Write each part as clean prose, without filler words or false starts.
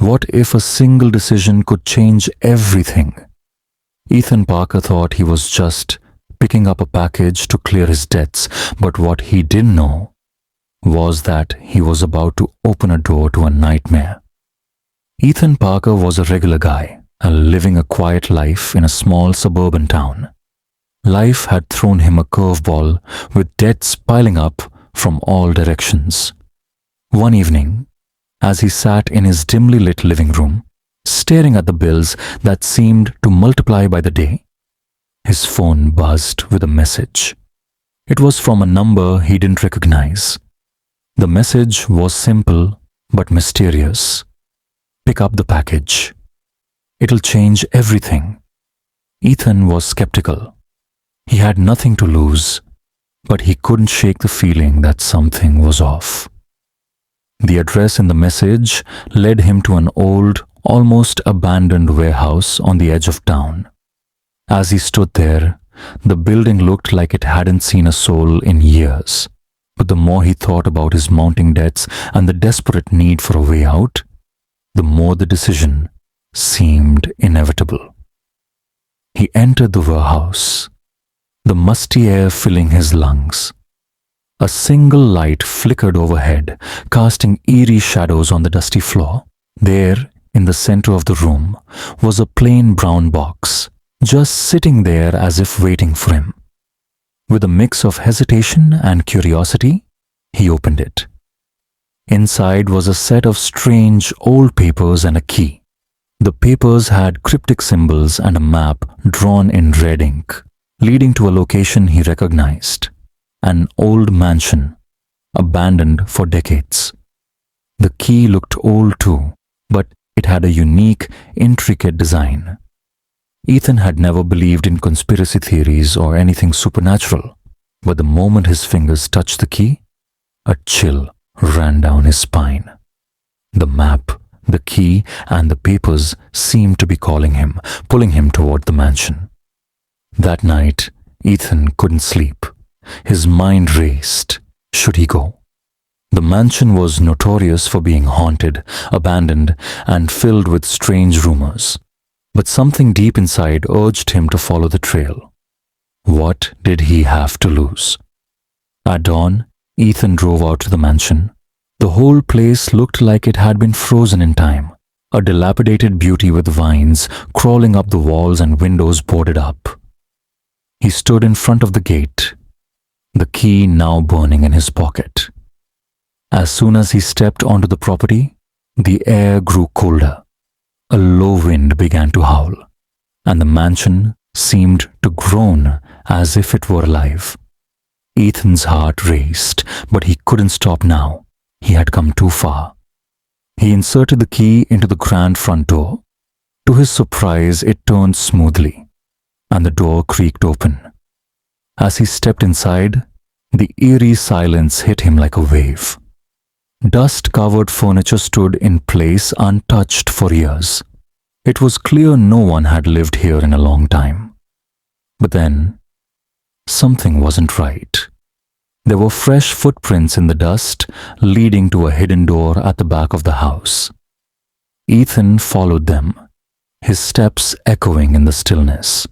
What if a single decision could change everything? Ethan Parker thought he was just picking up a package to clear his debts, but what he didn't know was that he was about to open a door to a nightmare. Ethan Parker was a regular guy, living a quiet life in a small suburban town. Life had thrown him a curveball with debts piling up from all directions. One evening, as he sat in his dimly lit living room, staring at the bills that seemed to multiply by the day, his phone buzzed with a message. It was from a number he didn't recognize. The message was simple but mysterious. Pick up the package. It'll change everything. Ethan was skeptical. He had nothing to lose, but he couldn't shake the feeling that something was off. The address in the message led him to an old, almost abandoned warehouse on the edge of town. As he stood there, the building looked like it hadn't seen a soul in years. But the more he thought about his mounting debts and the desperate need for a way out, the more the decision seemed inevitable. He entered the warehouse, the musty air filling his lungs. A single light flickered overhead, casting eerie shadows on the dusty floor. There, in the center of the room, was a plain brown box, just sitting there as if waiting for him. With a mix of hesitation and curiosity, he opened it. Inside was a set of strange old papers and a key. The papers had cryptic symbols and a map drawn in red ink, leading to a location he recognized: an old mansion, abandoned for decades. The key looked old too, but it had a unique, intricate design. Ethan had never believed in conspiracy theories or anything supernatural, but the moment his fingers touched the key, a chill ran down his spine. The map, the key, and the papers seemed to be calling him, pulling him toward the mansion. That night, Ethan couldn't sleep. His mind raced. Should he go? The mansion was notorious for being haunted, abandoned, and filled with strange rumors. But something deep inside urged him to follow the trail. What did he have to lose? At dawn, Ethan drove out to the mansion. The whole place looked like it had been frozen in time, a dilapidated beauty with vines crawling up the walls and windows boarded up. He stood in front of the gate, the key now burning in his pocket. As soon as he stepped onto the property, the air grew colder. A low wind began to howl, and the mansion seemed to groan as if it were alive. Ethan's heart raced, but he couldn't stop now. He had come too far. He inserted the key into the grand front door. To his surprise, it turned smoothly, and the door creaked open. As he stepped inside, the eerie silence hit him like a wave. Dust-covered furniture stood in place untouched for years. It was clear no one had lived here in a long time. But then, something wasn't right. There were fresh footprints in the dust leading to a hidden door at the back of the house. Ethan followed them, his steps echoing in the stillness.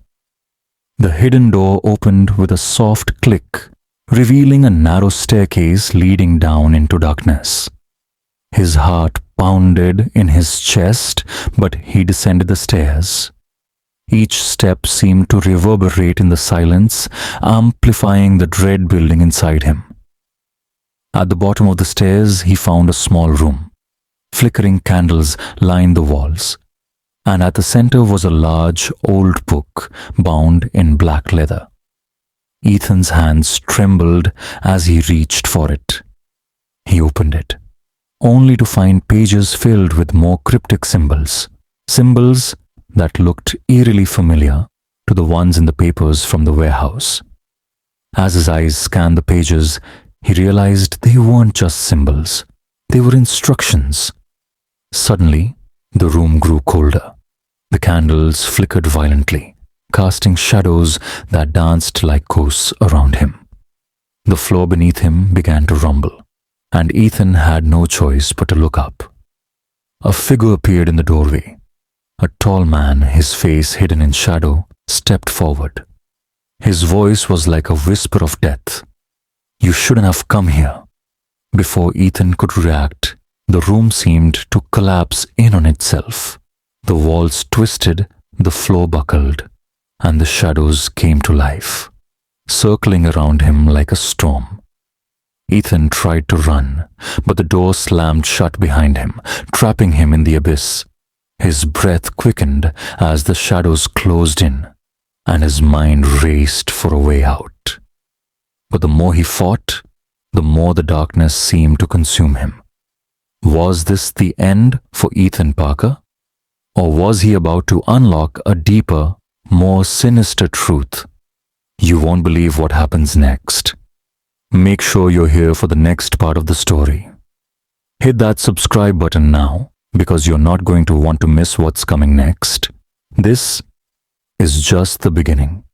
The hidden door opened with a soft click, revealing a narrow staircase leading down into darkness. His heart pounded in his chest, but he descended the stairs. Each step seemed to reverberate in the silence, amplifying the dread building inside him. At the bottom of the stairs, he found a small room. Flickering candles lined the walls, and at the center was a large, old book bound in black leather. Ethan's hands trembled as he reached for it. He opened it, only to find pages filled with more cryptic symbols. Symbols that looked eerily familiar to the ones in the papers from the warehouse. As his eyes scanned the pages, he realized they weren't just symbols. They were instructions. Suddenly, the room grew colder. The candles flickered violently, casting shadows that danced like ghosts around him. The floor beneath him began to rumble, and Ethan had no choice but to look up. A figure appeared in the doorway. A tall man, his face hidden in shadow, stepped forward. His voice was like a whisper of death. "You shouldn't have come here." Before Ethan could react, the room seemed to collapse in on itself. The walls twisted, the floor buckled, and the shadows came to life, circling around him like a storm. Ethan tried to run, but the door slammed shut behind him, trapping him in the abyss. His breath quickened as the shadows closed in, and his mind raced for a way out. But the more he fought, the more the darkness seemed to consume him. Was this the end for Ethan Parker? Or was he about to unlock a deeper, more sinister truth? You won't believe what happens next. Make sure you're here for the next part of the story. Hit that subscribe button now, because you're not going to want to miss what's coming next. This is just the beginning.